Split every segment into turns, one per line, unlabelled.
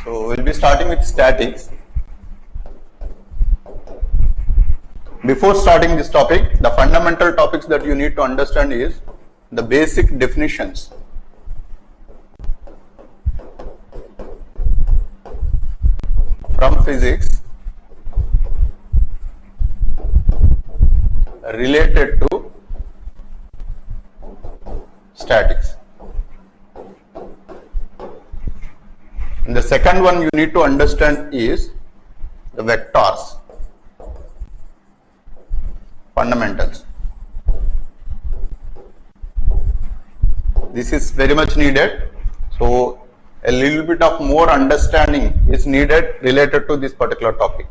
So we'll be starting with statics. Before starting this topic, the fundamental topics that you need to understand is the basic definitions. From physics related to statics. And the second one you need to understand is the vectors, fundamentals. This is very much needed. So a little bit of more understanding is needed related to this particular topic,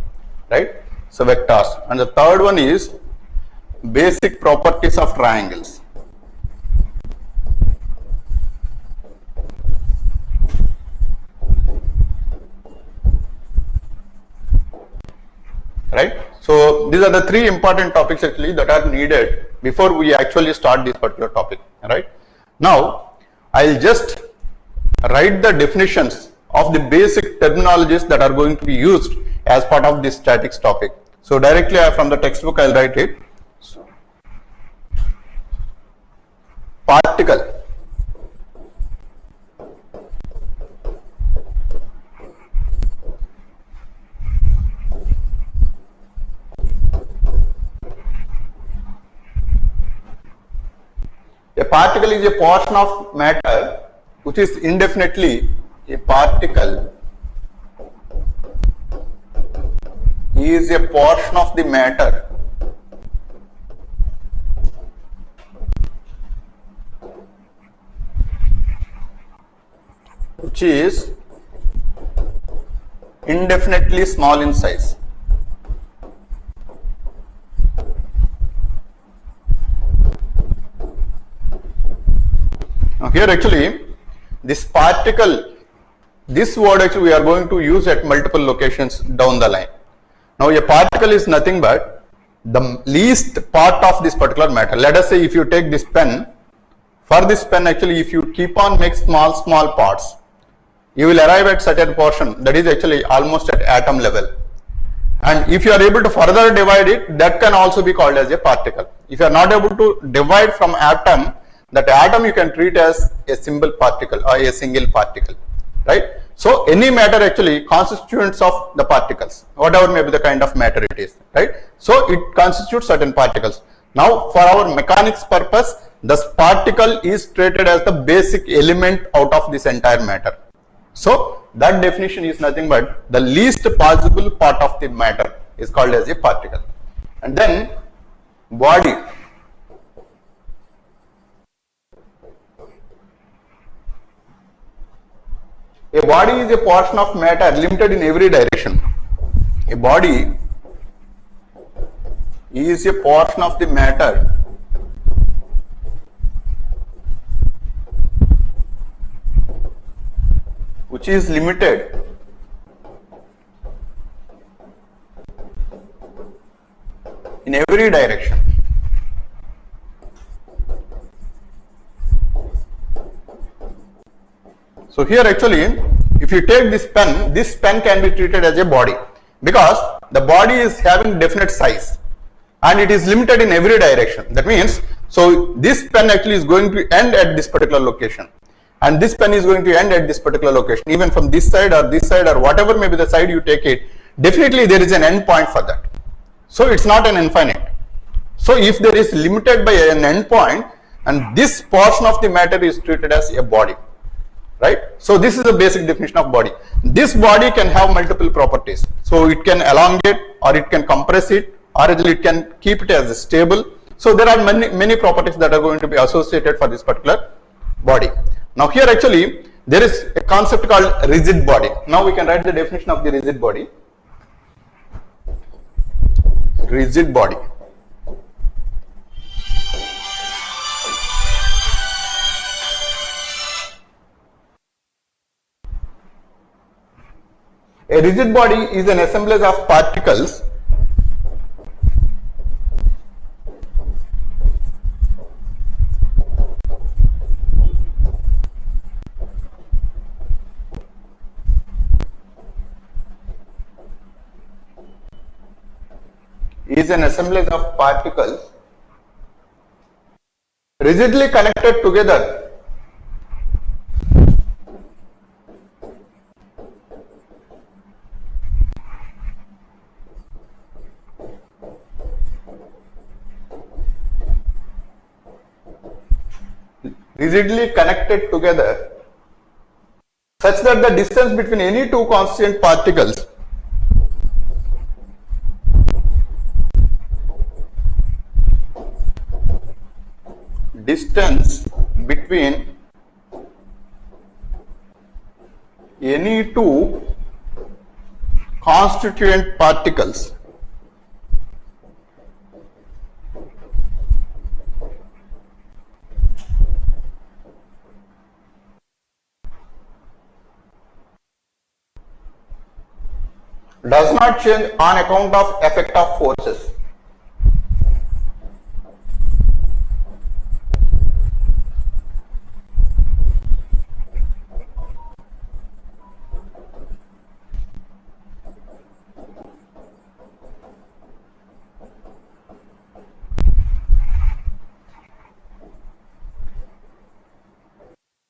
right? So vectors. And the third one is basic properties of triangles. Right? So these are the three important topics actually that are needed before we actually start this particular topic, right? Now I'll just write the definitions of the basic terminologies that are going to be used as part of this statics topic. So directly from the textbook I'll write it. Particle. A particle is a portion of matter which is indefinitely a particle is a portion of the matter which is indefinitely small in size. Now here actually this particle, this word actually we are going to use at multiple locations down the line. Now a particle is nothing but the least part of this particular matter. Let us say if you take this pen, for this pen actually if you keep on make small parts, you will arrive at certain portion that is actually almost at atom level. And if you are able to further divide it, that can also be called as a particle. If you are not able to divide from atom, that atom you can treat as a single particle or a single particle, right? So any matter actually constituents of the particles, whatever may be the kind of matter it is, right? So it constitutes certain particles. Now for our mechanics purpose, this particle is treated as the basic element out of this entire matter. So that definition is nothing but the least possible part of the matter is called as a particle. And then body. A body is a portion of matter limited in every direction. A body is a portion of the matter which is limited in every direction. So here actually if you take this pen can be treated as a body because the body is having definite size and it is limited in every direction. That means so this pen actually is going to end at this particular location and this pen is going to end at this particular location, even from this side or whatever may be the side you take it, definitely there is an end point for that. So it's not an infinite. So if there is limited by an end point and this portion of the matter is treated as a body, right? So this is the basic definition of body. This body can have multiple properties. So it can elongate or it can compress it or it can keep it as stable. So there are many properties that are going to be associated for this particular body. Now here actually there is a concept called rigid body. Now we can write the definition of the rigid body. Rigid body. A rigid body is an assemblage of particles is an assemblage of particles rigidly connected together such that the distance between any two constituent particles does not change on account of effect of forces.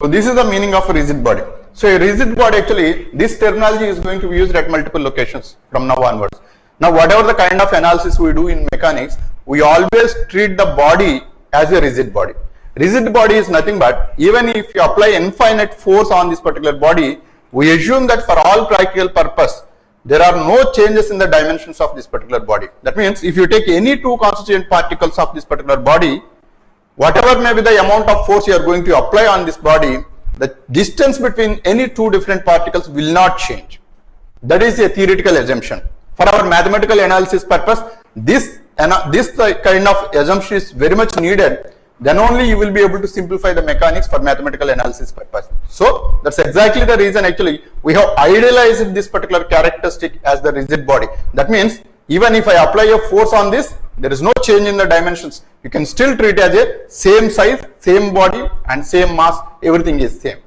So this is the meaning of a rigid body. So a rigid body, actually, this terminology is going to be used at multiple locations from now onwards. Now, whatever the kind of analysis we do in mechanics, we always treat the body as a rigid body. Rigid body is nothing but, even if you apply infinite force on this particular body, we assume that for all practical purpose, there are no changes in the dimensions of this particular body. That means, if you take any two constituent particles of this particular body, whatever may be the amount of force you are going to apply on this body, the distance between any two different particles will not change. That is a theoretical assumption. For our mathematical analysis purpose, this kind of assumption is very much needed. Then only you will be able to simplify the mechanics for mathematical analysis purpose. So that's exactly the reason, actually, we have idealized this particular characteristic as the rigid body. That means, even if I apply a force on this, there is no change in the dimensions. You can still treat it as a same size, same body and same mass, everything is same,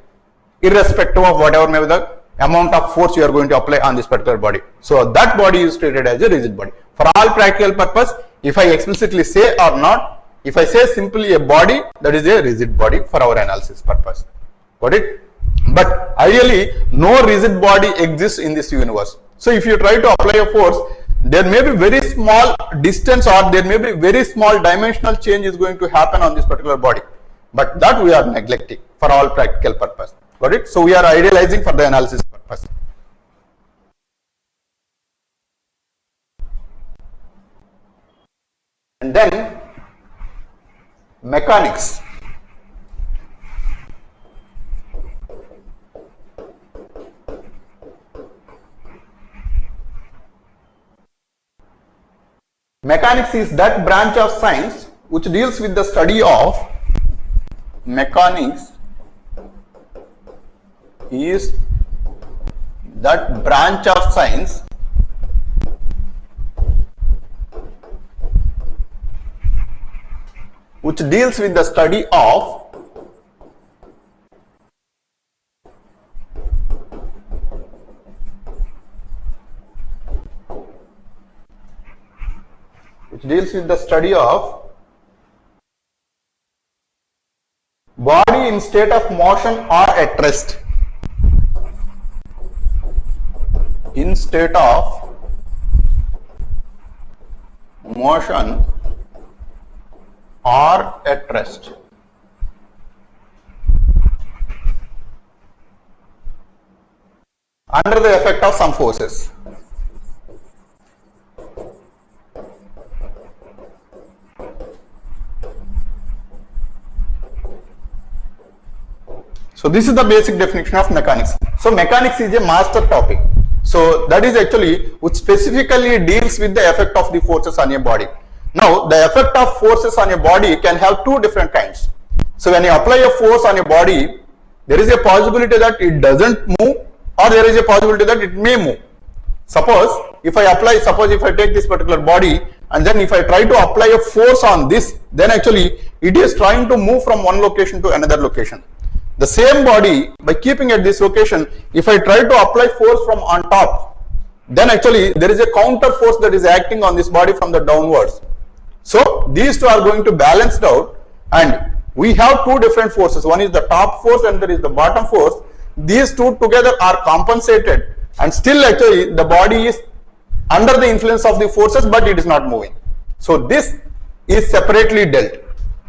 irrespective of whatever may be the amount of force you are going to apply on this particular body. So that body is treated as a rigid body. For all practical purpose, if I explicitly say or not, if I say simply a body, that is a rigid body for our analysis purpose. Got it? But ideally, no rigid body exists in this universe. So if you try to apply a force, there may be very small distance or there may be very small dimensional change is going to happen on this particular body. But that we are neglecting for all practical purpose. Got it? So we are idealizing for the analysis purpose. And then mechanics. Mechanics is that branch of science which deals with the study of mechanics is that branch of science which deals with the study of body in state of motion or at rest. In state of motion or at rest. Under the effect of some forces. So this is the basic definition of mechanics. So mechanics is a master topic. So that is actually which specifically deals with the effect of the forces on your body. Now the effect of forces on your body can have two different kinds. So when you apply a force on your body, there is a possibility that it doesn't move or there is a possibility that it may move. Suppose if I take this particular body and then if I try to apply a force on this, then actually it is trying to move from one location to another location. The same body, by keeping at this location, if I try to apply force from on top, then actually there is a counter force that is acting on this body from the downwards. So these two are going to balance out, and we have two different forces. One is the top force and there is the bottom force. These two together are compensated, and still actually the body is under the influence of the forces, but it is not moving. So this is separately dealt,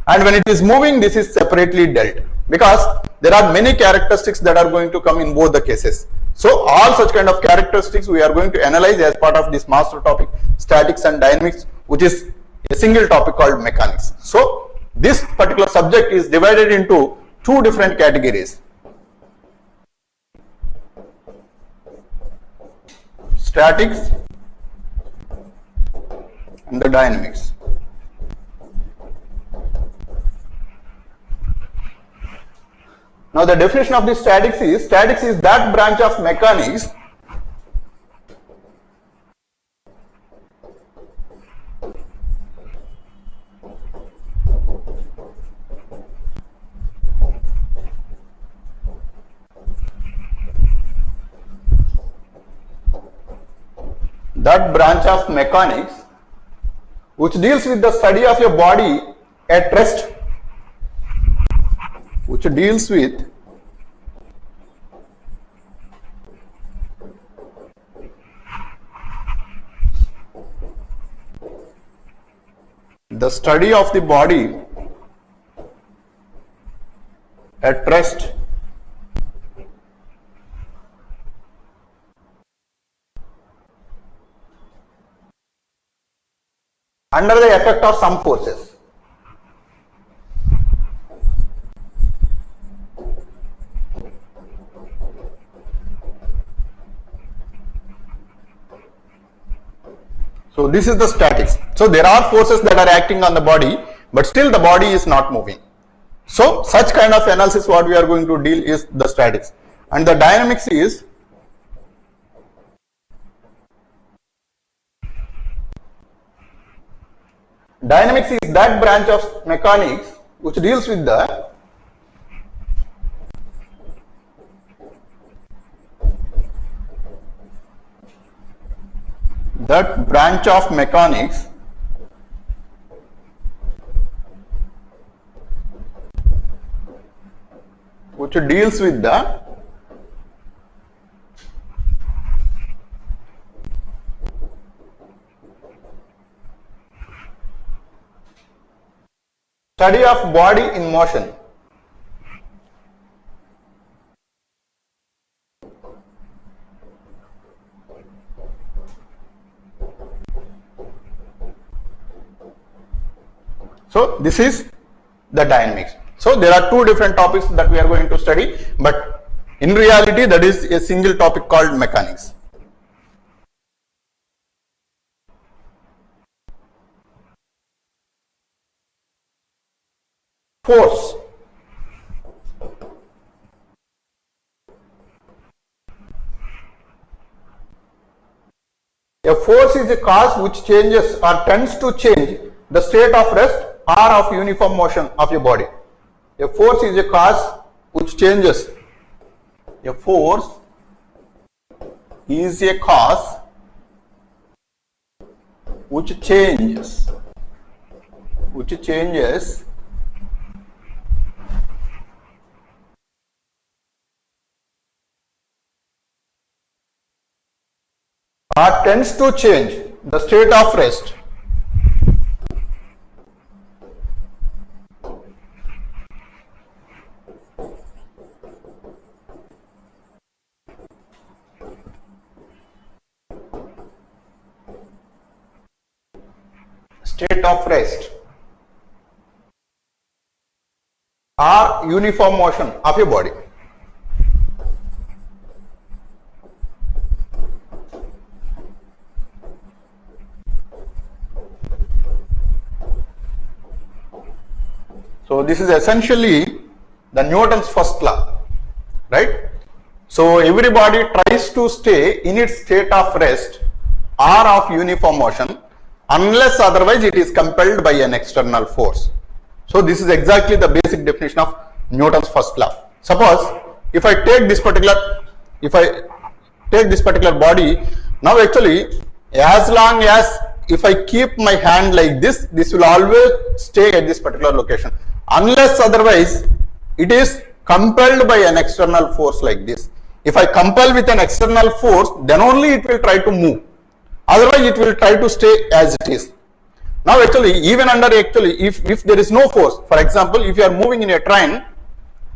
and when it is moving, this is separately dealt, because there are many characteristics that are going to come in both the cases. So all such kind of characteristics we are going to analyze as part of this master topic, statics and dynamics, which is a single topic called mechanics. So this particular subject is divided into two different categories: statics and the dynamics. Now the definition of this statics is that branch of mechanics which deals with the study of your body at rest, which deals with the study of the body at rest under the effect of some forces. So this is the statics. So there are forces that are acting on the body, but still the body is not moving. So such kind of analysis what we are going to deal is the statics. And the dynamics is that branch of mechanics which deals with the study of body in motion. So this is the dynamics. So there are two different topics that we are going to study, but in reality that is a single topic called mechanics. Force. A force is a cause which changes or tends to change the state of rest or of uniform motion of your body. A force is a cause which changes. A force is a cause which changes or tends to change the state of rest or uniform motion of your body. So this is essentially the Newton's first law, right? So every body tries to stay in its state of rest or of uniform motion unless otherwise it is compelled by an external force. So this is exactly the basic definition of Newton's first law. Suppose if I take this particular body, Now actually, as long as if I keep my hand like this will always stay at this particular location. Unless otherwise, it is compelled by an external force like this. If I compel with an external force, then only it will try to move. Otherwise, it will try to stay as it is. Now actually, even under if there is no force, for example, if you are moving in a train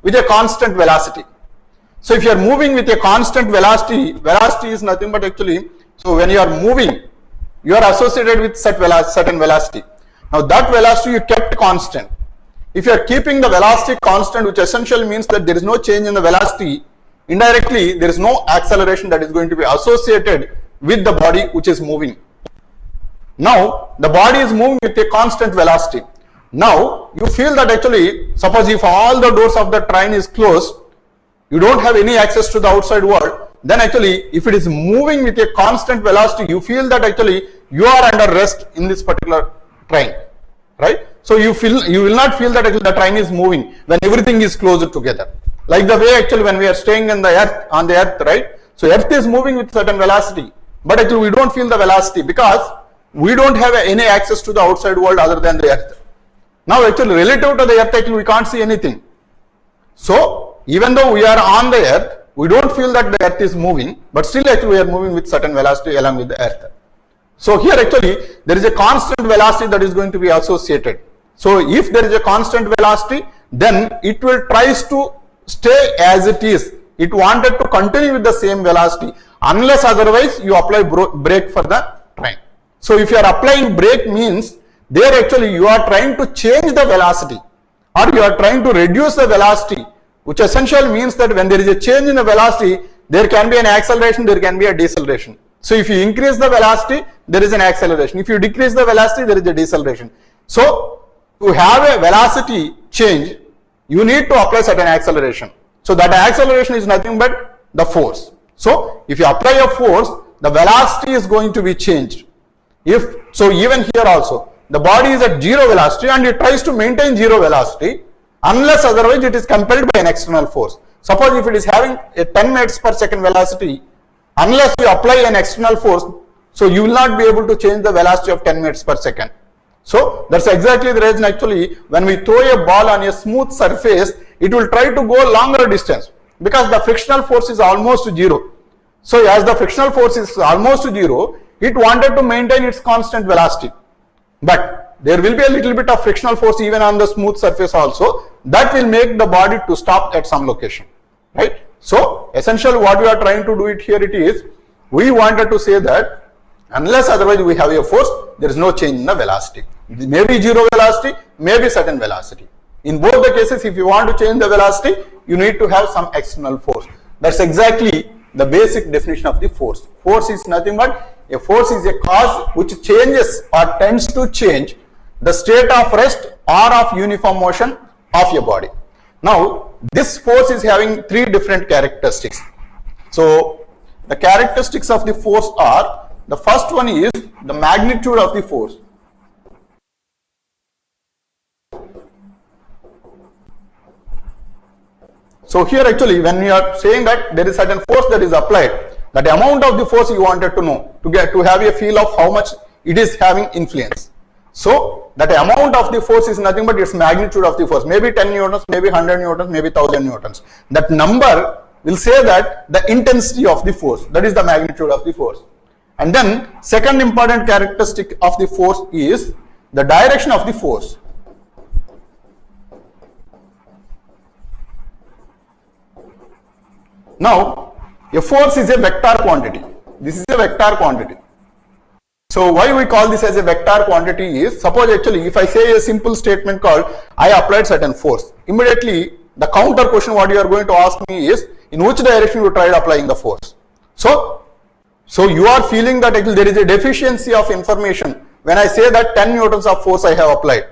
with a constant velocity. So if you are moving with a constant velocity, velocity is nothing but actually, so when you are moving, you are associated with certain velocity. Now that velocity you kept constant. If you are keeping the velocity constant, which essentially means that there is no change in the velocity, indirectly there is no acceleration that is going to be associated with the body which is moving. Now the body is moving with a constant velocity. Now you feel that actually, suppose if all the doors of the train is closed, you don't have any access to the outside world, then actually if it is moving with a constant velocity, you feel that actually you are under rest in this particular train, right? So you will not feel that actually the train is moving when everything is closed together. Like the way actually when we are staying on the earth, right? So earth is moving with certain velocity, but actually we don't feel the velocity because we don't have any access to the outside world other than the earth. Now actually relative to the earth, actually we can't see anything. So even though we are on the earth, we don't feel that the earth is moving, but still actually we are moving with certain velocity along with the earth. So here actually there is a constant velocity that is going to be associated. So if there is a constant velocity, then it will tries to stay as it is. It wanted to continue with the same velocity unless otherwise you apply brake for the train. So if you are applying brake means there actually you are trying to change the velocity or you are trying to reduce the velocity, which essentially means that when there is a change in the velocity, there can be an acceleration, there can be a deceleration. So if you increase the velocity, there is an acceleration. If you decrease the velocity, there is a deceleration. So to have a velocity change, you need to apply certain acceleration. So that acceleration is nothing but the force. So if you apply a force, the velocity is going to be changed. So even here also, the body is at zero velocity and it tries to maintain zero velocity unless otherwise it is compelled by an external force. Suppose if it is having a 10 meters per second velocity, unless you apply an external force, so you will not be able to change the velocity of 10 meters per second. So that's exactly the reason actually when we throw a ball on a smooth surface, it will try to go longer distance because the frictional force is almost zero. So as the frictional force is almost zero, it wanted to maintain its constant velocity. But there will be a little bit of frictional force even on the smooth surface also that will make the body to stop at some location, right? So essentially what we are trying to do it here, it is we wanted to say that unless otherwise we have a force, there is no change in the velocity. Maybe zero velocity, maybe certain velocity. In both the cases, if you want to change the velocity, you need to have some external force. That's exactly the basic definition of the force. Force is nothing but a force is a cause which changes or tends to change the state of rest or of uniform motion of your body. Now, this force is having three different characteristics. So, the characteristics of the force are, the first one is the magnitude of the force. So here actually when we are saying that there is certain force that is applied, that amount of the force you wanted to know to have a feel of how much it is having influence. So that amount of the force is nothing but its magnitude of the force, maybe 10 newtons, maybe 100 newtons, maybe 1000 newtons. That number will say that the intensity of the force, that is the magnitude of the force. And then second important characteristic of the force is the direction of the force. Now, a force is a vector quantity. This is a vector quantity. So why we call this as a vector quantity is, suppose actually if I say a simple statement called I applied certain force, immediately the counter question what you are going to ask me is in which direction you tried applying the force. So you are feeling that there is a deficiency of information when I say that 10 newtons of force I have applied.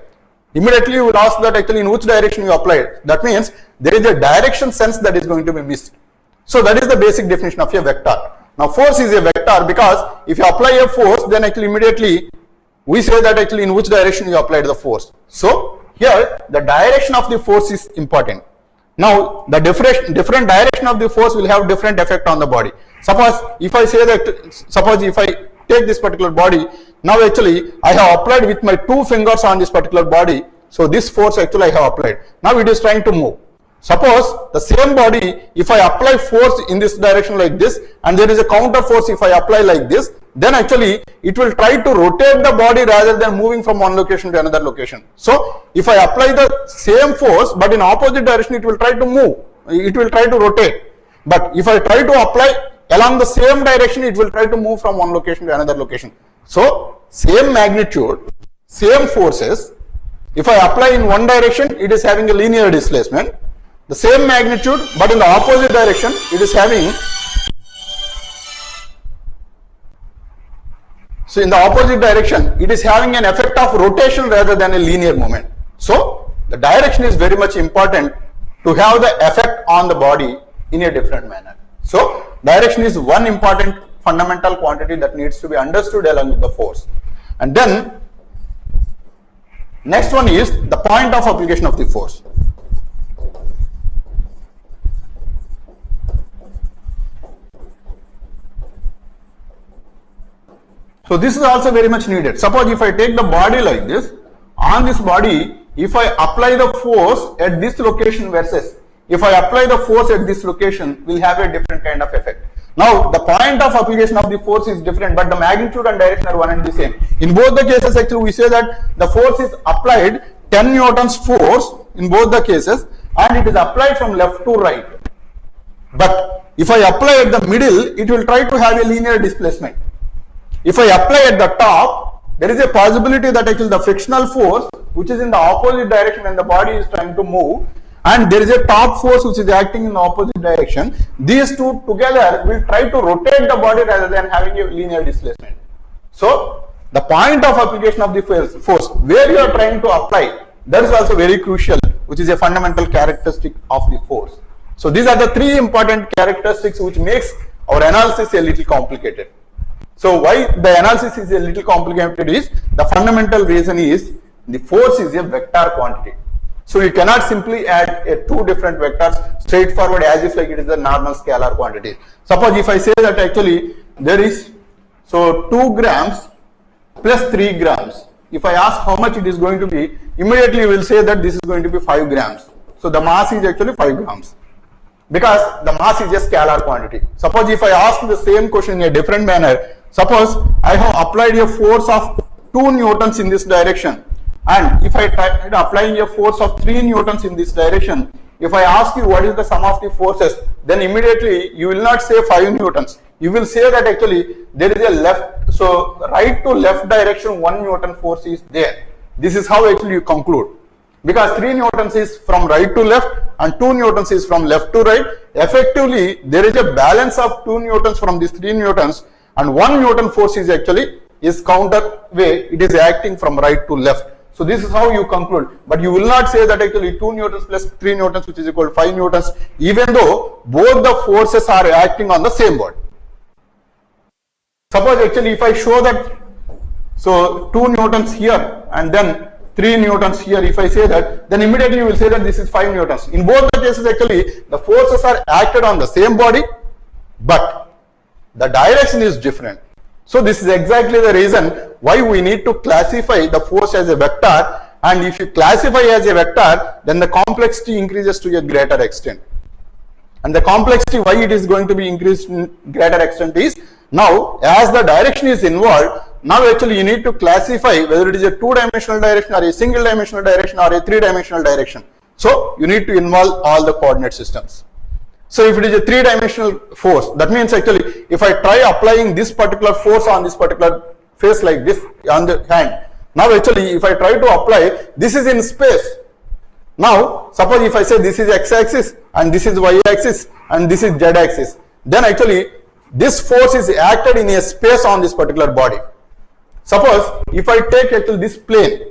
Immediately you will ask that actually in which direction you applied. That means there is a direction sense that is going to be missed. So that is the basic definition of a vector. Now force is a vector because if you apply a force, then actually immediately we say that actually in which direction you applied the force. So here the direction of the force is important. Now the different direction of the force will have different effect on the body. Suppose if I say that, suppose if I take this particular body, now actually I have applied with my 2 fingers on this particular body. So this force actually I have applied. Now it is trying to move. Suppose the same body, if I apply force in this direction like this, and there is a counter force if I apply like this, then actually it will try to rotate the body rather than moving from one location to another location. So if I apply the same force but in opposite direction, it will try to move, it will try to rotate. But if I try to apply along the same direction, it will try to move from one location to another location. So same magnitude, same forces, if I apply in one direction, it is having a linear displacement. The same magnitude but in the opposite direction, it is having, so in the opposite direction, it is having an effect of rotation rather than a linear movement. So the direction is very much important to have the effect on the body in a different manner. So direction is one important fundamental quantity that needs to be understood along with the force. And then next one is the point of application of the force. So this is also very much needed. Suppose if I take the body like this, on this body, if I apply the force at this location versus if I apply the force at this location, will have a different kind of effect. Now the point of application of the force is different, but the magnitude and direction are one and the same. In both the cases, actually we say that the force is applied 10 newtons force in both the cases, and it is applied from left to right. But if I apply at the middle, it will try to have a linear displacement. If I apply at the top, there is a possibility that actually the frictional force, which is in the opposite direction when the body is trying to move, and there is a top force which is acting in the opposite direction, these two together will try to rotate the body rather than having a linear displacement. So the point of application of the force, where you are trying to apply, that is also very crucial, which is a fundamental characteristic of the force. So these are the 3 important characteristics which makes our analysis a little complicated. So why the analysis is a little complicated is, the fundamental reason is the force is a vector quantity. So you cannot simply add 2 different vectors straightforward as if like it is a normal scalar quantity. Suppose if I say that actually there is, so 2 grams plus 3 grams. If I ask how much it is going to be, immediately you will say that this is going to be 5 grams. So the mass is actually 5 grams. Because the mass is a scalar quantity. Suppose if I ask the same question in a different manner, suppose I have applied a force of 2 newtons in this direction, and if I tried applying a force of 3 newtons in this direction, if I ask you what is the sum of the forces, then immediately you will not say 5 newtons. You will say that actually there is a left, so right to left direction 1 newton force is there. This is how actually you conclude. Because 3 newtons is from right to left and 2 newtons is from left to right. Effectively, there is a balance of 2 newtons from these 3 newtons, and 1 newton force is actually counter way. It is acting from right to left. So this is how you conclude. But you will not say that actually 2 newtons plus 3 newtons, which is equal to 5 newtons, even though both the forces are acting on the same body. Suppose actually if I show that, so 2 newtons here and then 3 newtons here, if I say that, then immediately you will say that this is 5 newtons. In both the cases actually the forces are acted on the same body, but the direction is different. So this is exactly the reason why we need to classify the force as a vector, and if you classify as a vector, then the complexity increases to a greater extent. And the complexity why it is going to be increased in greater extent is, now as the direction is involved, now actually you need to classify whether it is a 2-dimensional direction or a single-dimensional direction or a 3-dimensional direction. So you need to involve all the coordinate systems. So if it is a 3-dimensional force, that means actually if I try applying this particular force on this particular face like this on the hand, now actually if I try to apply, this is in space. Now suppose if I say this is x-axis and this is y-axis and this is z-axis, then actually this force is acted in a space on this particular body. Suppose if I take actually this plane,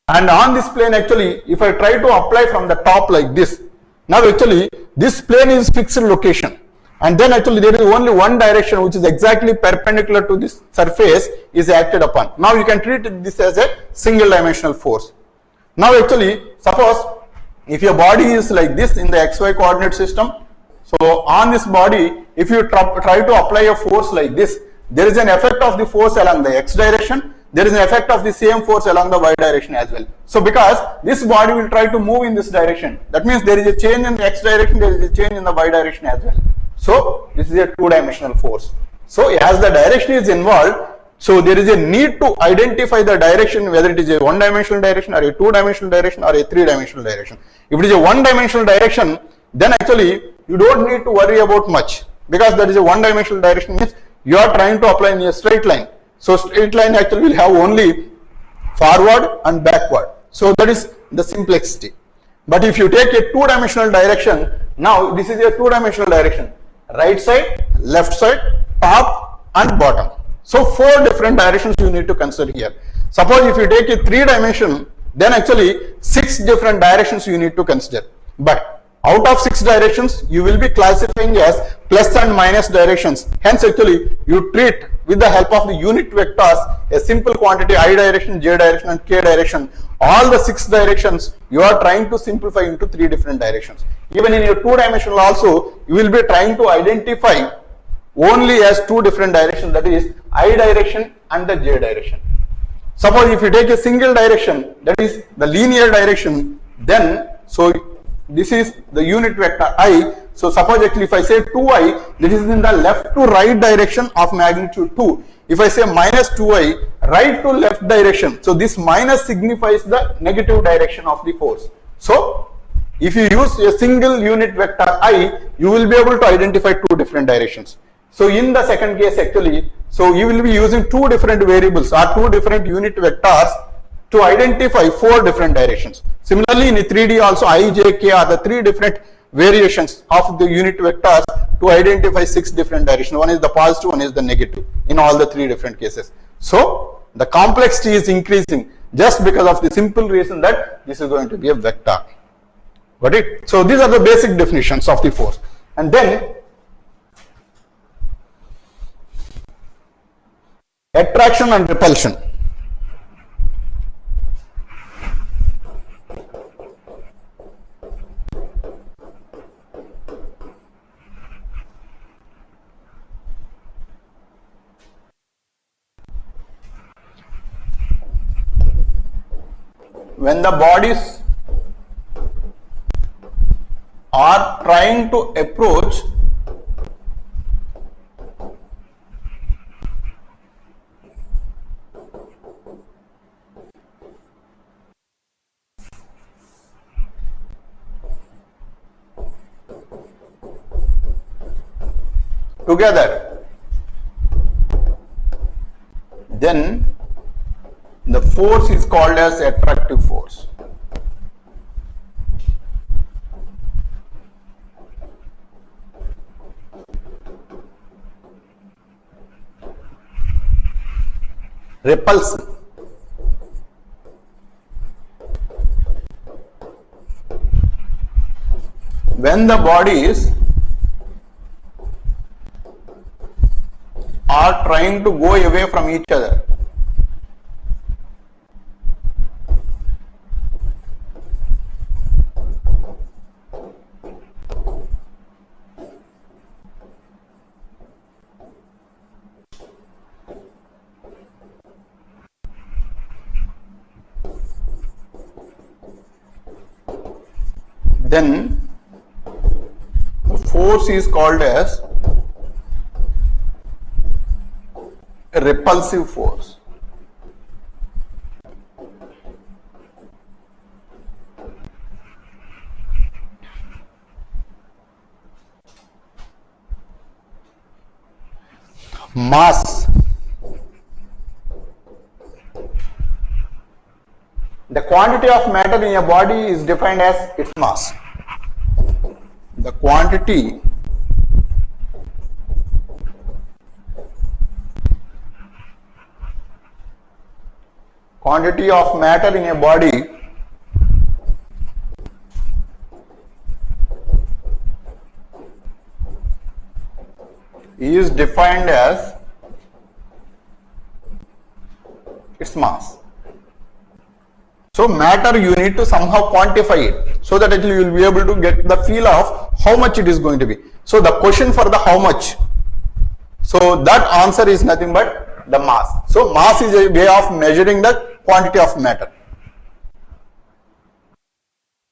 and on this plane actually if I try to apply from the top like this, now actually this plane is fixed location, and then actually there is only one direction which is exactly perpendicular to this surface is acted upon. Now you can treat this as a single dimensional force. Now actually suppose if your body is like this in the XY coordinate system, so on this body, if you try to apply a force like this, there is an effect of the force along the X direction, there is an effect of the same force along the Y direction as well. So because this body will try to move in this direction, that means there is a change in the X direction, there is a change in the Y direction as well. So this is a two-dimensional force. So as the direction is involved, so there is a need to identify the direction, whether it is a one-dimensional direction or a two-dimensional direction or a three-dimensional direction. If it is a one-dimensional direction, then actually you don't need to worry about much, because that is a one-dimensional direction, means you are trying to apply in a straight line. So straight line actually will have only forward and backward. So that is the simplicity. But if you take a two-dimensional direction, now this is a two-dimensional direction, right side, left side, top and bottom. So four different directions you need to consider here. Suppose if you take a three-dimension, then actually six different directions you need to consider. But out of six directions, you will be classifying as plus and minus directions. Hence actually you treat with the help of the unit vectors a simple quantity I direction, J direction and K direction. All the six directions you are trying to simplify into three different directions. Even in your two-dimensional also, you will be trying to identify only as two different directions, that is I direction and the J direction. Suppose if you take a single direction, that is the linear direction, then so this is the unit vector I. So suppose actually if I say 2i, that is in the left to right direction of magnitude 2. If I say minus 2i, right to left direction, so this minus signifies the negative direction of the force. So if you use a single unit vector I, you will be able to identify two different directions. So in the second case actually, so you will be using two different variables or two different unit vectors to identify four different directions. Similarly in 3D also I, J, K are the three different variations of the unit vectors to identify six different directions. One is the positive, one is the negative in all the three different cases. So the complexity is increasing just because of the simple reason that this is going to be a vector. Got it? So these are the basic definitions of the force. And then attraction and repulsion. When the bodies are trying to approach together, then the force is called as attractive force. Repulsion. When the bodies are trying to go away from each other, then the force is called as a repulsive force. Mass. The quantity of matter in a body is defined as its mass. The quantity of matter in a body is defined as its mass. So matter you need to somehow quantify it. so that actually you will be able to get the feel of how much it is going to be. So the question for the how much, so that answer is nothing but the mass. So mass is a way of measuring the quantity of matter.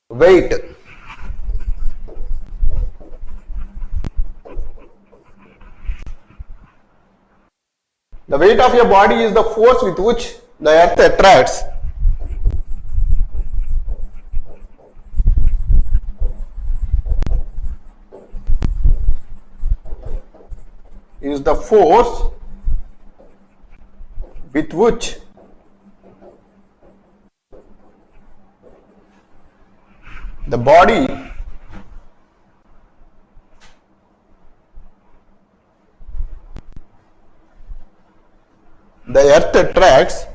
Weight. The weight of your body is the force with which the earth attracts is the force with which the body the earth attracts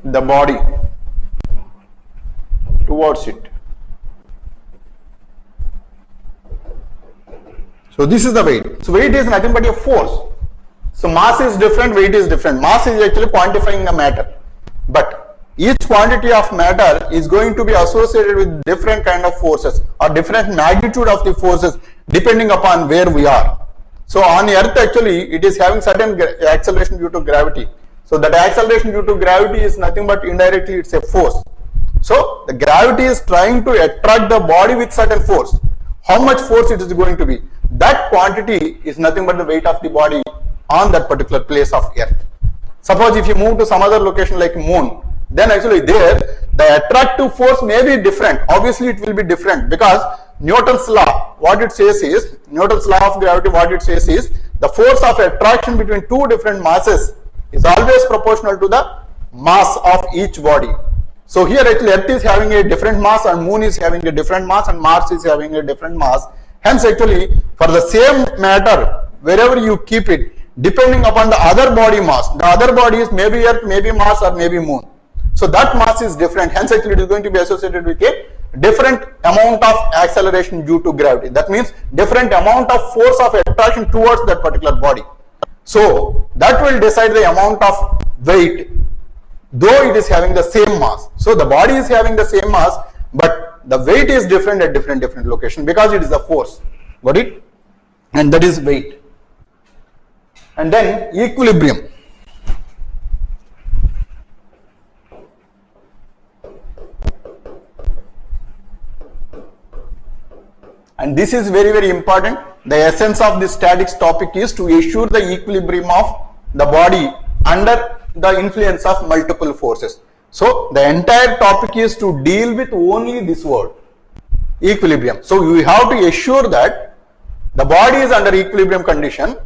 the body towards it. So this is the weight. So weight is nothing but a force. So mass is different, weight is different. Mass is actually quantifying a matter, but each quantity of matter is going to be associated with different kind of forces or different magnitude of the forces depending upon where we are. So on Earth actually it is having certain acceleration due to gravity. So that acceleration due to gravity is nothing but indirectly it's a force. So the gravity is trying to attract the body with certain force. How much force it is going to be? That quantity is nothing but the weight of the body on that particular place of Earth. Suppose if you move to some other location like Moon, then actually there the attractive force may be different. Obviously it will be different because Newton's law, what it says is, Newton's law of gravity, what it says is, the force of attraction between two different masses is always proportional to the mass of each body. So here actually Earth is having a different mass and Moon is having a different mass and Mars is having a different mass. Hence actually for the same matter, wherever you keep it, depending upon the other body mass, the other body is maybe Earth, maybe Mars or maybe Moon. So that mass is different. Hence actually it is going to be associated with a different amount of acceleration due to gravity. That means different amount of force of attraction towards that particular body. So that will decide the amount of weight, though it is having the same mass. So the body is having the same mass, but the weight is different at different location because it is a force. Got it? And that is weight. And then equilibrium. And this is very, very important. The essence of this statics topic is to assure the equilibrium of the body under the influence of multiple forces. So the entire topic is to deal with only this word, equilibrium. So we have to assure that the body is under equilibrium condition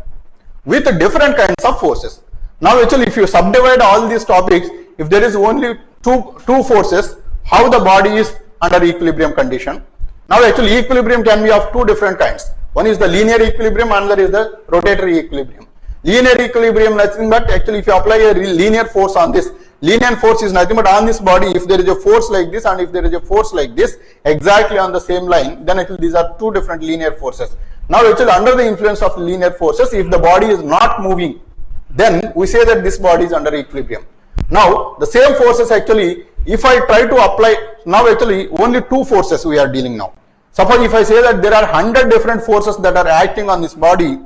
with different kinds of forces. Now actually if you subdivide all these topics, if there is only two forces, how the body is under equilibrium condition. Now actually equilibrium can be of two different kinds. One is the linear equilibrium, another is the rotatory equilibrium. Linear equilibrium nothing but actually if you apply a linear force on this, linear force is nothing but on this body, if there is a force like this and if there is a force like this exactly on the same line, then actually these are two different linear forces. Now actually under the influence of linear forces, if the body is not moving, then we say that this body is under equilibrium. Now the same forces actually, if I try to apply, now actually only two forces we are dealing now. Suppose if I say that there are 100 different forces that are acting on this body,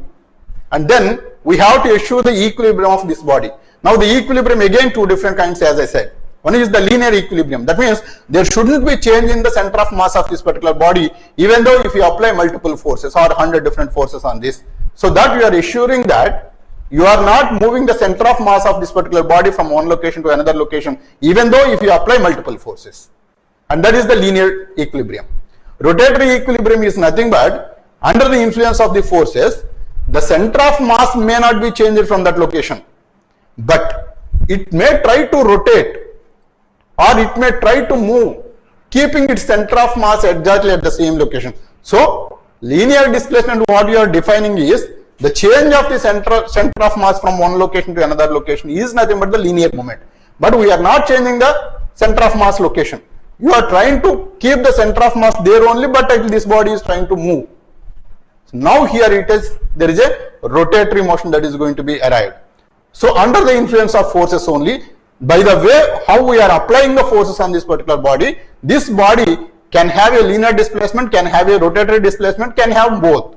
and then we have to assure the equilibrium of this body. Now the equilibrium again two different kinds as I said. One is the linear equilibrium. That means there shouldn't be change in the center of mass of this particular body, even though if you apply multiple forces or 100 different forces on this. So that you are assuring that you are not moving the center of mass of this particular body from one location to another location, even though if you apply multiple forces. And that is the linear equilibrium. Rotatory equilibrium is nothing but under the influence of the forces, the center of mass may not be changed from that location, but it may try to rotate or it may try to move, keeping its center of mass exactly at the same location. So linear displacement, what you are defining is the change of the center of mass from one location to another location is nothing but the linear movement. But we are not changing the center of mass location. You are trying to keep the center of mass there only, but actually this body is trying to move. So now here it is, there is a rotatory motion that is going to be arrived. So under the influence of forces only, by the way how we are applying the forces on this particular body, this body can have a linear displacement, can have a rotatory displacement, can have both.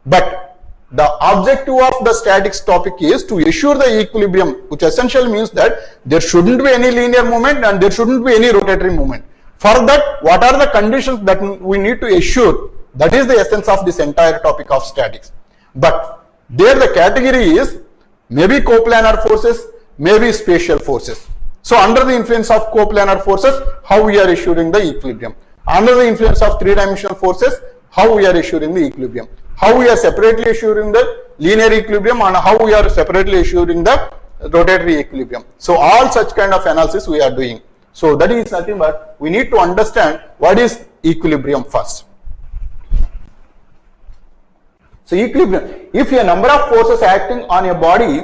But the objective of the statics topic is to assure the equilibrium, which essentially means that there shouldn't be any linear movement and there shouldn't be any rotatory movement. For that, what are the conditions that we need to assure? That is the essence of this entire topic of statics. But there the category is maybe coplanar forces, maybe spatial forces. So under the influence of coplanar forces, how we are assuring the equilibrium. Under the influence of three-dimensional forces, how we are assuring the equilibrium. How we are separately assuring the linear equilibrium and how we are separately assuring the rotatory equilibrium. So all such kind of analysis we are doing. So that is nothing but we need to understand what is equilibrium first. So equilibrium, if a number of forces acting on a body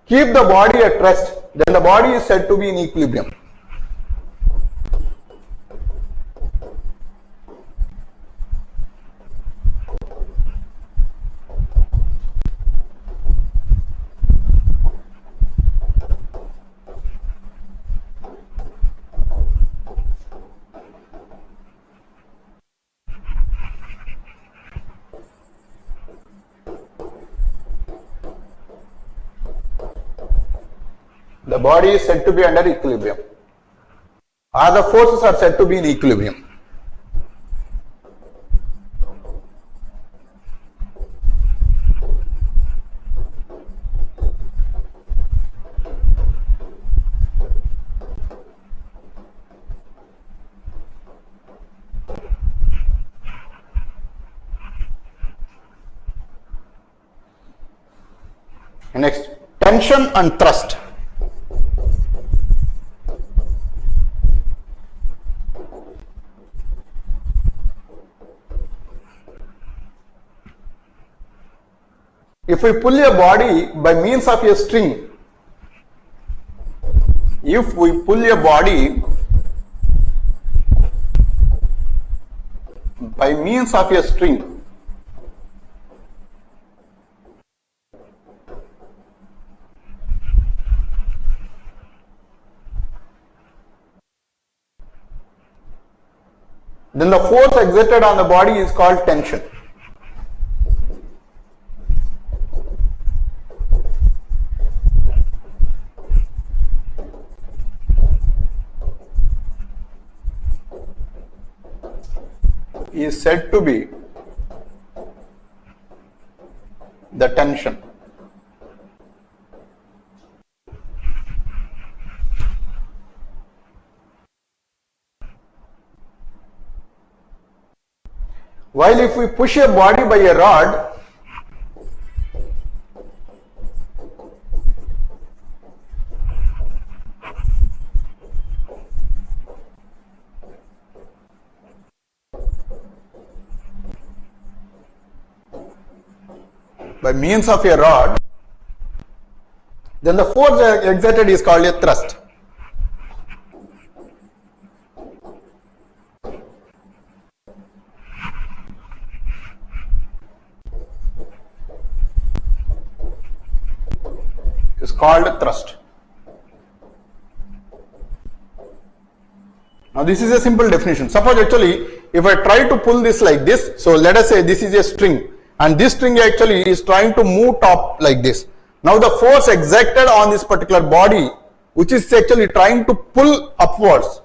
keep the body at rest, then the body is said to be in equilibrium. The body is said to be under equilibrium. Other forces are said to be in equilibrium. Next, tension and thrust. If we pull a body by means of a string, then the force exerted on the body is called tension. Is said to be the tension. While if we push a body by a rod, then the force exerted is called a thrust. Is called thrust. Now this is a simple definition. Suppose actually if I try to pull this like this, so let us say this is a string and this string actually is trying to move top like this. Now the force exerted on this particular body, which is actually trying to pull upwards.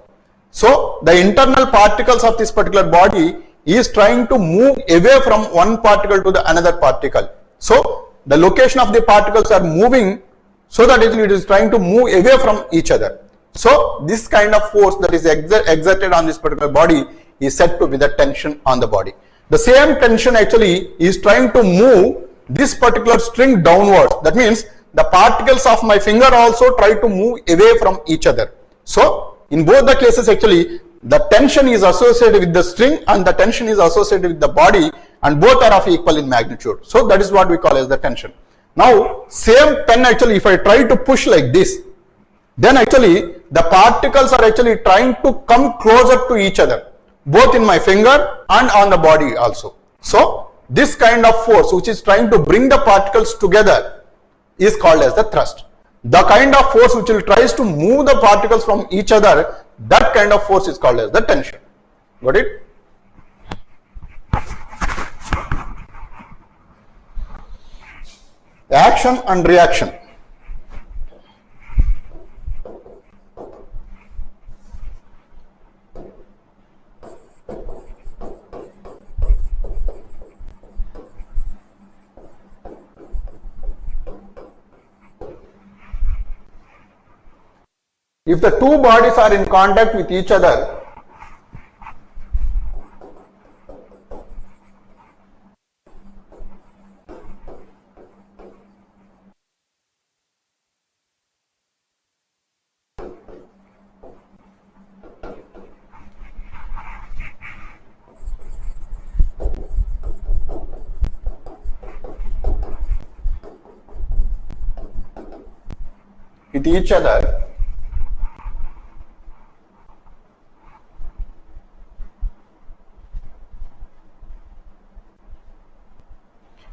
So the internal particles of this particular body is trying to move away from one particle to the another particle. So the location of the particles are moving so that it is trying to move away from each other. So this kind of force that is exerted on this particular body is said to be the tension on the body. The same tension actually is trying to move this particular string downwards. That means the particles of my finger also try to move away from each other. So in both the cases actually the tension is associated with the string and the tension is associated with the body, and both are of equal in magnitude. So that is what we call as the tension. Now same pen, actually if I try to push like this, then actually the particles are actually trying to come closer to each other, both in my finger and on the body also. So this kind of force which is trying to bring the particles together is called as the thrust. The kind of force which will tries to move the particles from each other, that kind of force is called as the tension. Got it? Action and reaction. If the two bodies are in contact with each other,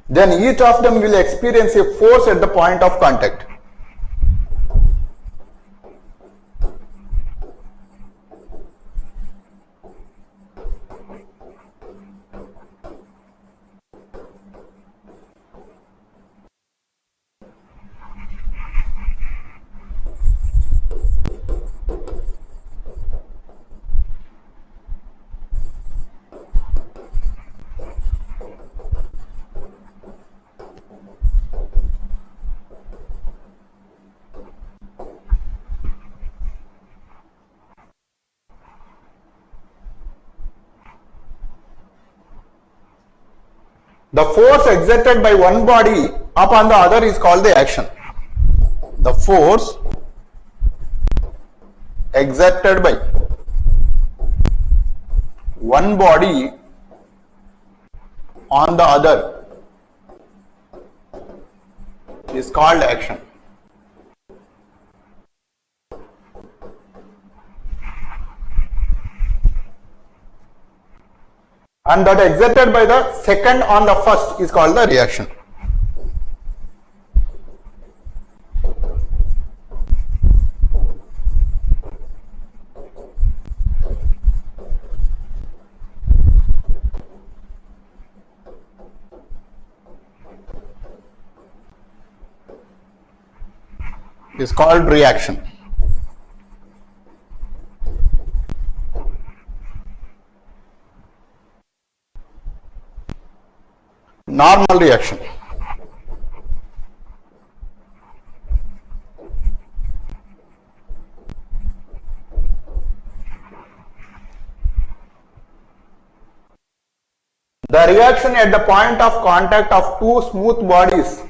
then each of them will experience a force at the point of contact. The force exerted by one body upon the other is called the action. The force exerted by one body on the other is called action. And that exerted by the second on the first is called the reaction. Is called reaction. Normal reaction. The reaction at the point of contact of two smooth bodies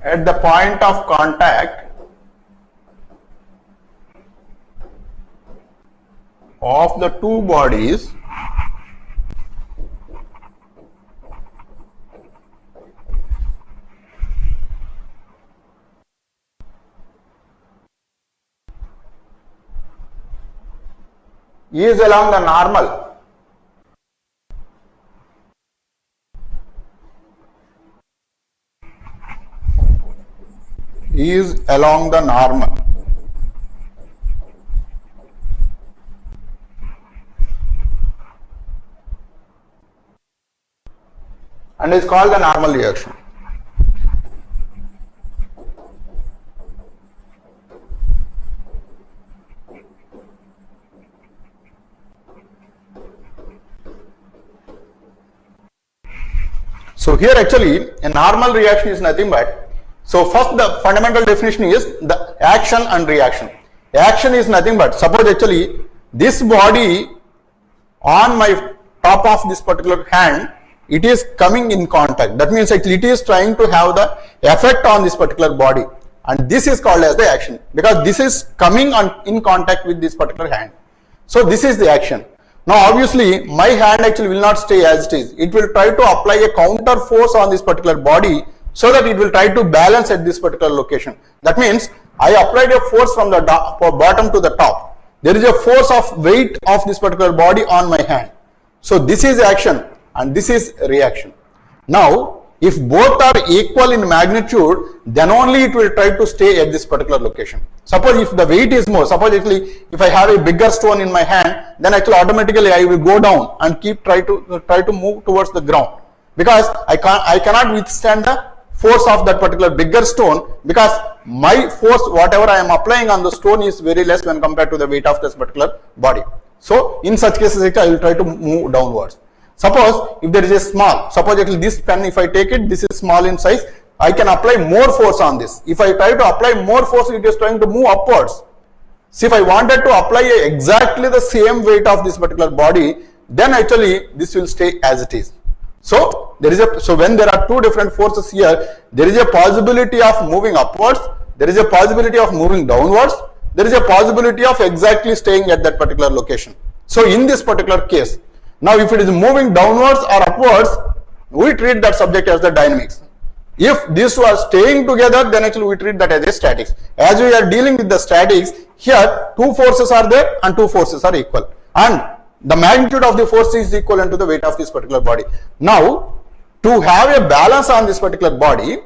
at the point of contact of the two bodies is along the normal. Is along the normal. And is called the normal reaction. So here actually a normal reaction is nothing but, so first the fundamental definition is the action and reaction. Action is nothing but, suppose actually this body on my top of this particular hand it is coming in contact. That means actually it is trying to have the effect on this particular body, and this is called as the action, because this is coming in contact with this particular hand. So this is the action. Now obviously my hand actually will not stay as it is. It will try to apply a counter force on this particular body, so that it will try to balance at this particular location. That means I applied a force from the bottom to the top. There is a force of weight of this particular body on my hand. So this is action and this is reaction. Now if both are equal in magnitude, then only it will try to stay at this particular location. Suppose if the weight is more, suppose actually if I have a bigger stone in my hand, then actually automatically I will go down and try to move towards the ground, because I cannot withstand the force of that particular bigger stone, because my force whatever I am applying on the stone is very less when compared to the weight of this particular body. So in such cases I will try to move downwards. Suppose if there is a small, suppose actually this pen, if I take it, this is small in size, I can apply more force on this. If I try to apply more force, it is trying to move upwards. See, if I wanted to apply exactly the same weight of this particular body, then actually this will stay as it is. So when there are two different forces here, there is a possibility of moving upwards, there is a possibility of moving downwards, there is a possibility of exactly staying at that particular location. So in this particular case, now if it is moving downwards or upwards, we treat that subject as the dynamics. If these two are staying together, then actually we treat that as a statics. As we are dealing with the statics, here two forces are there and two forces are equal, and the magnitude of the force is equivalent to the weight of this particular body. Now, to have a balance on this particular body,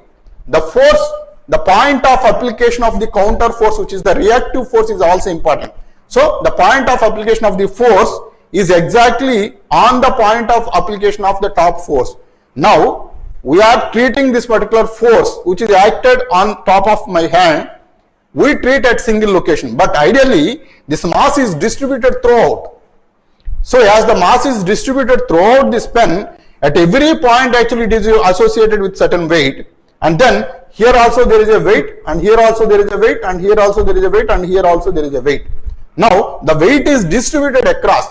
the force, the point of application of the counter force, which is the reactive force, is also important. So, the point of application of the force is exactly on the point of application of the top force. Now, we are treating this particular force, which is acted on top of my hand, we treat at single location. But ideally, this mass is distributed throughout. So as the mass is distributed throughout this pen, at every point actually it is associated with certain weight, and then here also there is a weight, and here also there is a weight, and here also there is a weight, and here also there is a weight. Now the weight is distributed across.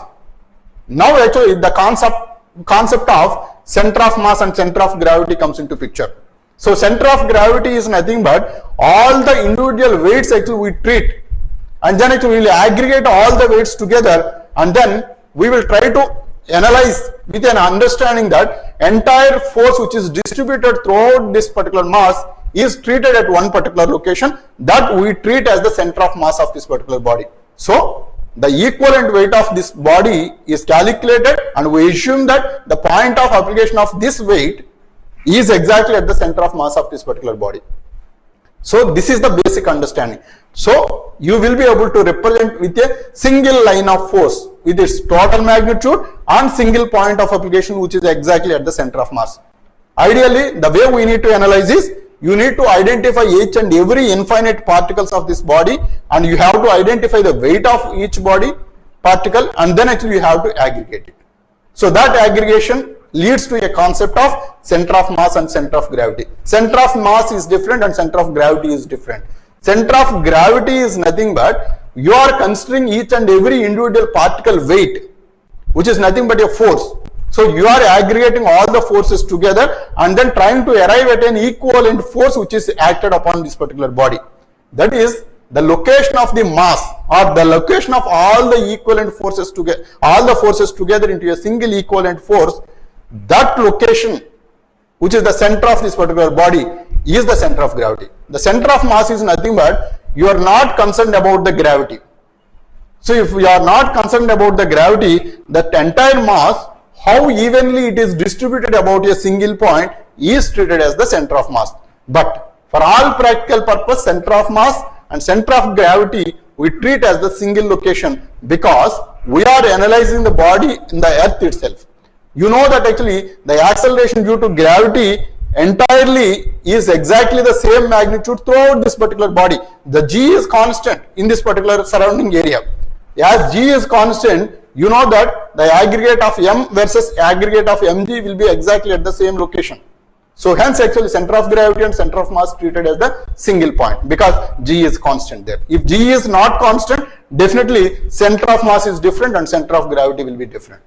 Now actually the concept of center of mass and center of gravity comes into picture. So center of gravity is nothing but all the individual weights actually we treat, and then actually we will aggregate all the weights together, and then we will try to analyze with an understanding that entire force which is distributed throughout this particular mass is treated at one particular location, that we treat as the center of mass of this particular body. So the equivalent weight of this body is calculated, and we assume that the point of application of this weight is exactly at the center of mass of this particular body. So this is the basic understanding. So you will be able to represent with a single line of force with its total magnitude and single point of application, which is exactly at the center of mass. Ideally, the way we need to analyze is, you need to identify each and every infinite particles of this body, and you have to identify the weight of each body particle, and then actually you have to aggregate it. So that aggregation leads to a concept of center of mass and center of gravity. Center of mass is different and center of gravity is different. Center of gravity is nothing but you are considering each and every individual particle weight, which is nothing but a force. So you are aggregating all the forces together and then trying to arrive at an equivalent force which is acted upon this particular body. That is the location of the mass, or the location of all the equivalent forces together, all the forces together into a single equivalent force. That location, which is the center of this particular body, is the center of gravity. The center of mass is nothing but you are not concerned about the gravity. So if you are not concerned about the gravity, that entire mass, how evenly it is distributed about a single point, is treated as the center of mass. But for all practical purpose, center of mass and center of gravity we treat as the single location, because we are analyzing the body in the earth itself. You know that actually the acceleration due to gravity entirely is exactly the same magnitude throughout this particular body. The g is constant in this particular surrounding area. As g is constant, you know that the aggregate of m versus aggregate of mg will be exactly at the same location. So hence actually center of gravity and center of mass treated as the single point, because g is constant there. If g is not constant, definitely center of mass is different and center of gravity will be different.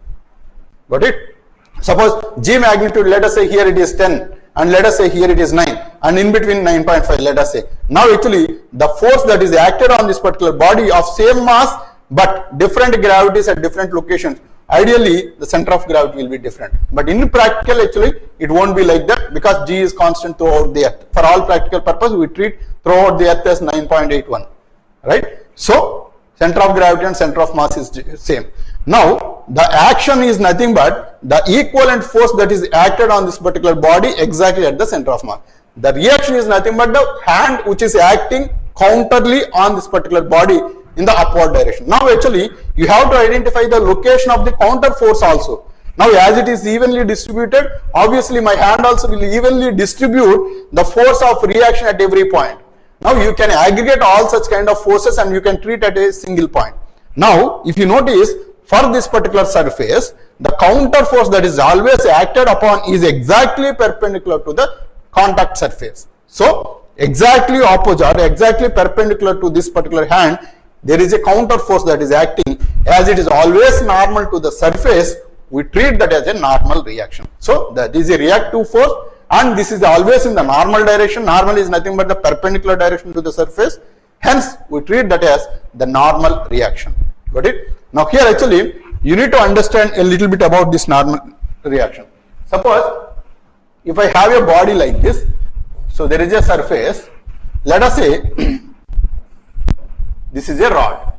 Got it? Suppose G magnitude, let us say here it is 10 and let us say here it is 9 and in between 9.5, let us say. Now actually the force that is acted on this particular body of same mass but different gravities at different locations, ideally the center of gravity will be different. But in practical actually it won't be like that because G is constant throughout the earth. For all practical purpose we treat throughout the earth as 9.81, right? So center of gravity and center of mass is same. Now the action is nothing but the equivalent force that is acted on this particular body exactly at the center of mass. The reaction is nothing but the hand which is acting counterly on this particular body in the upward direction. Now actually you have to identify the location of the counter force also. Now as it is evenly distributed, obviously my hand also will evenly distribute the force of reaction at every point. Now you can aggregate all such kind of forces and you can treat at a single point. Now if you notice, for this particular surface, the counter force that is always acted upon is exactly perpendicular to the contact surface. So exactly opposite or exactly perpendicular to this particular hand, there is a counter force that is acting. As it is always normal to the surface, we treat that as a normal reaction. So that is a reactive force and this is always in the normal direction. Normal is nothing but the perpendicular direction to the surface. Hence we treat that as the normal reaction. Got it? Now here actually you need to understand a little bit about this normal reaction. Suppose if I have a body like this, so there is a surface, let us say this is a rod.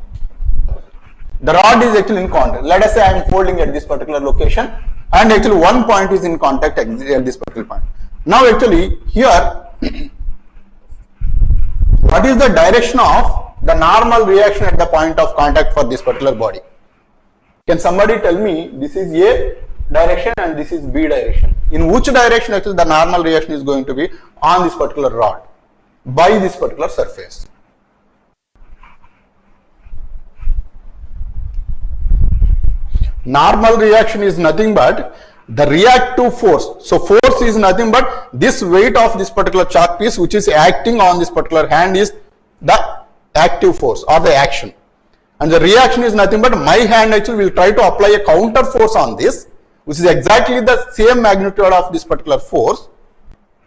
The rod is actually in contact. Let us say I am holding at this particular location and actually one point is in contact at this particular point. Now actually here what is the direction of the normal reaction at the point of contact for this particular body? Can somebody tell me this is A direction and this is B direction? In which direction actually the normal reaction is going to be on this particular rod by this particular surface? Normal reaction is nothing but the reactive force. So force is nothing but this weight of this particular chalk piece which is acting on this particular hand is the active force or the action. And the reaction is nothing but my hand actually will try to apply a counter force on this which is exactly the same magnitude of this particular force,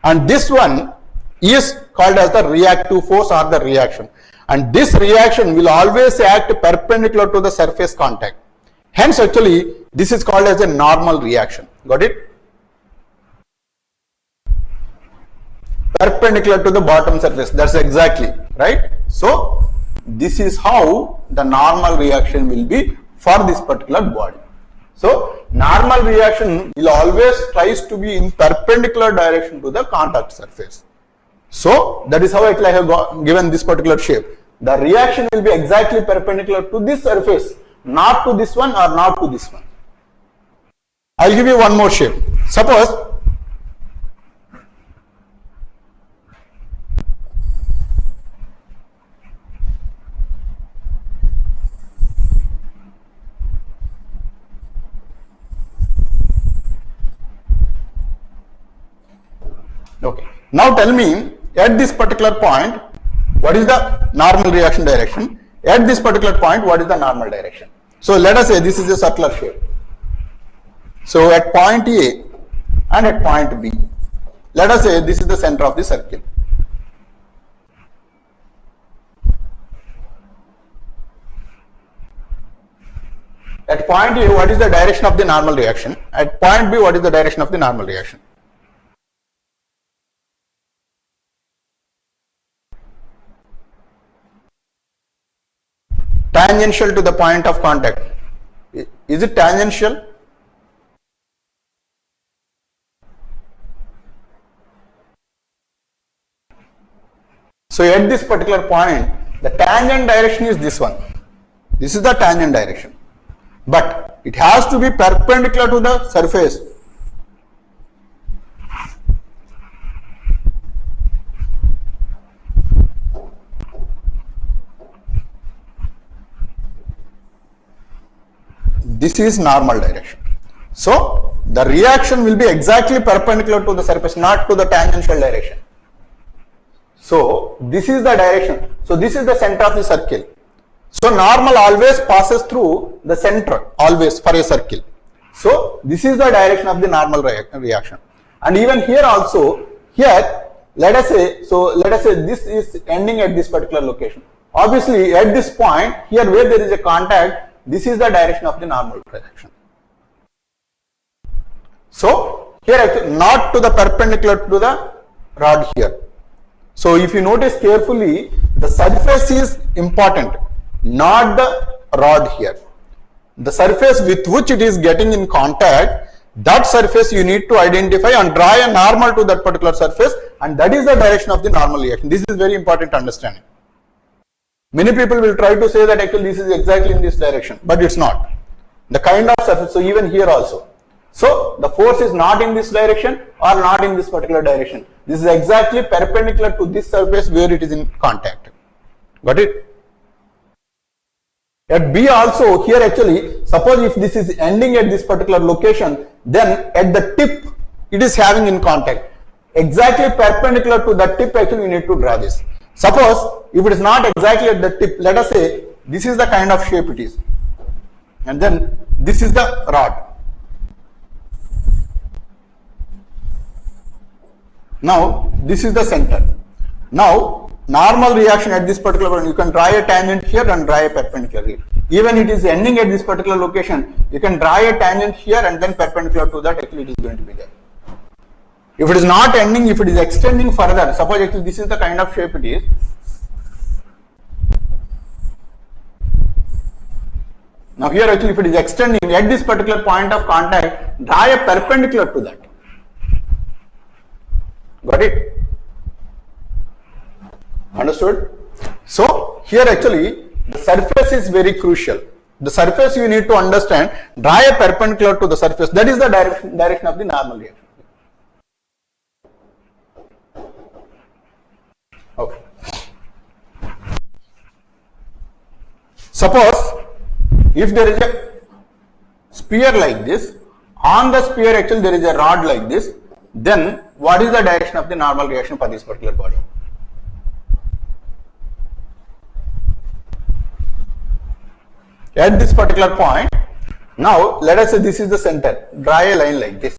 and this one is called as the reactive force or the reaction, and this reaction will always act perpendicular to the surface contact. Hence actually this is called as a normal reaction. Got it? Perpendicular to the bottom surface, that's exactly right. So this is how the normal reaction will be for this particular body. So normal reaction will always tries to be in perpendicular direction to the contact surface. So that is how actually I have given this particular shape. The reaction will be exactly perpendicular to this surface, not to this one or not to this one. I'll give you one more shape. Suppose okay. Now tell me at this particular point what is the normal reaction direction? At this particular point what is the normal direction? So let us say this is a circular shape. So at point A and at point B, let us say this is the center of the circle. At point A, what is the direction of the normal reaction? At point B, what is the direction of the normal reaction? Tangential to the point of contact. Is it tangential? So at this particular point, the tangent direction is this one. This is the tangent direction. But it has to be perpendicular to the surface. This is normal direction. So the reaction will be exactly perpendicular to the surface, not to the tangential direction. So this is the direction. So this is the center of the circle. So normal always passes through the center, always for a circle. So this is the direction of the normal reaction. And even here also, here let us say this is ending at this particular location. Obviously at this point here where there is a contact, this is the direction of the normal reaction. So here actually not to the perpendicular to the rod here. So if you notice carefully, the surface is important, not the rod here. The surface with which it is getting in contact, that surface you need to identify and draw a normal to that particular surface, and that is the direction of the normal reaction. This is very important understanding. Many people will try to say that actually this is exactly in this direction, but it's not. The kind of surface, so even here also. So the force is not in this direction or not in this particular direction. This is exactly perpendicular to this surface where it is in contact. Got it? At B also, here actually, suppose if this is ending at this particular location, then at the tip it is having in contact. Exactly perpendicular to the tip, actually you need to draw this. Suppose if it is not exactly at the tip, let us say this is the kind of shape it is, and then this is the rod. Now this is the center. Now normal reaction at this particular point, you can draw a tangent here and draw a perpendicular here. Even it is ending at this particular location, you can draw a tangent here and then perpendicular to that, actually it is going to be there. If it is not ending, if it is extending further, suppose actually this is the kind of shape it is. Now here actually if it is extending at this particular point of contact, draw a perpendicular to that. Got it? Understood? So here actually the surface is very crucial. The surface you need to understand, draw a perpendicular to the surface. That is the direction of the normal reaction. Okay. Suppose if there is a sphere like this, on the sphere actually there is a rod like this, then what is the direction of the normal reaction for this particular body? At this particular point, now let us say this is the center, draw a line like this.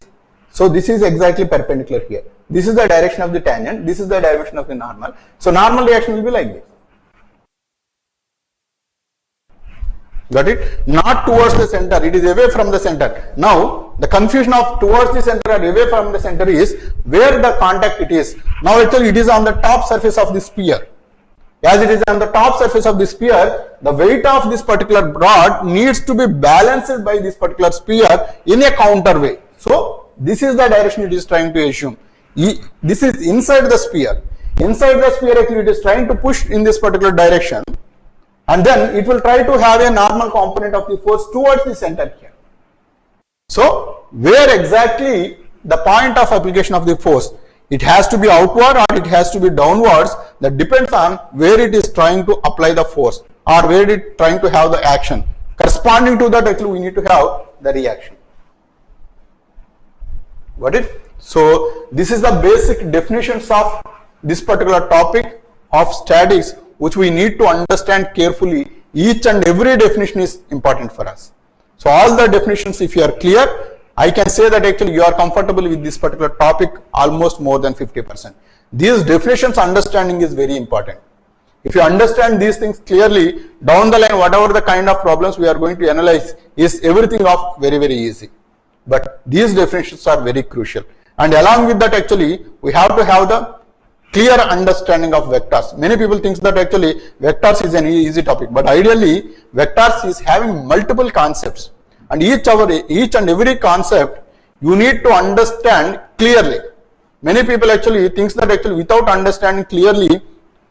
So this is exactly perpendicular here. This is the direction of the tangent, this is the direction of the normal. So normal reaction will be like this. Got it? Not towards the center, it is away from the center. Now the confusion of towards the center or away from the center is where the contact it is. Now actually it is on the top surface of the sphere. As it is on the top surface of the sphere, the weight of this particular rod needs to be balanced by this particular sphere in a counter way. So this is the direction it is trying to assume. This is inside the sphere. Inside the sphere actually it is trying to push in this particular direction, and then it will try to have a normal component of the force towards the center here. So where exactly the point of application of the force, it has to be outward or it has to be downwards, that depends on where it is trying to apply the force or where it is trying to have the action. Corresponding to that actually we need to have the reaction. Got it? So this is the basic definitions of this particular topic of statics, which we need to understand carefully. Each and every definition is important for us. So all the definitions, if you are clear, I can say that actually you are comfortable with this particular topic almost more than 50%. These definitions understanding is very important. If you understand these things clearly, down the line whatever the kind of problems we are going to analyze is everything of very easy. But these definitions are very crucial. And along with that actually we have to have the clear understanding of vectors. Many people think that actually vectors is an easy topic, but ideally vectors is having multiple concepts, and each and every concept you need to understand clearly. Many people actually thinks that actually without understanding clearly,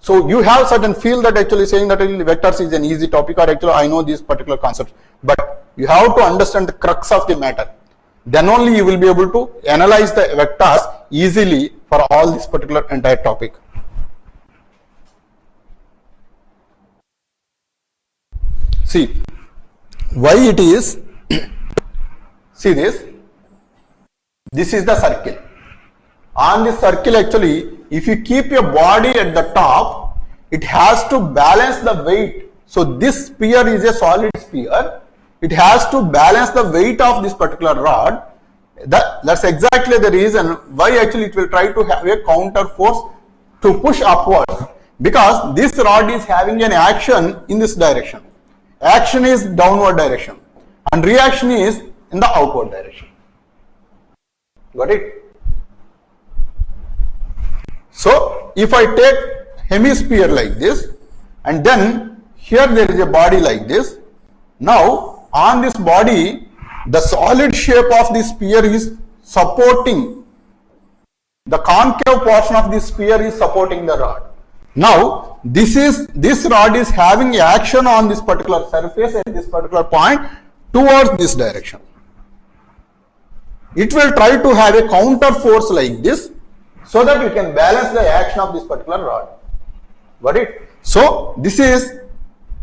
so you have certain feel that actually saying that vectors is an easy topic or actually I know these particular concepts, but you have to understand the crux of the matter. Then only you will be able to analyze the vectors easily for all this particular entire topic. See why it is. See this is the circle. On this circle actually, if you keep your body at the top, it has to balance the weight. So this sphere is a solid sphere. it has to balance the weight of this particular rod. That's exactly the reason why actually it will try to have a counter force to push upwards, because this rod is having an action in this direction. Action is downward direction and reaction is in the outward direction. Got it? So if I take hemisphere like this and then here there is a body like this, now on this body the solid shape of the sphere is supporting, the concave portion of the sphere is supporting the rod. Now this rod is having action on this particular surface at this particular point towards this direction. It will try to have a counter force like this so that you can balance the action of this particular rod. Got it? So this is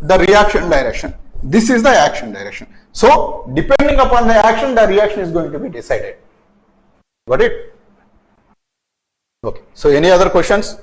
the reaction direction. This is the action direction. So depending upon the action, the reaction is going to be decided. Got it? Okay. So any other questions?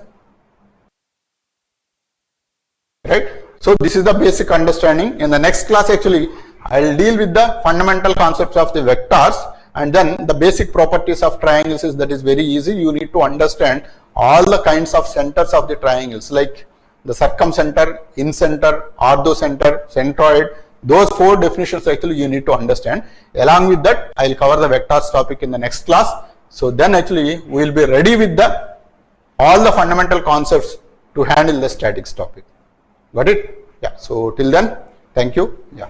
Right? So this is the basic understanding. In the next class actually, I will deal with the fundamental concepts of the vectors, and then the basic properties of triangles is that is very easy. You need to understand all the kinds of centers of the triangles, like the circumcenter, incenter, orthocenter, centroid. Those 4 definitions actually you need to understand. Along with that, I will cover the vectors topic in the next class. So then actually we will be ready with all the fundamental concepts to handle the statics topic. Got it? Yeah. So till then, thank you. Yeah.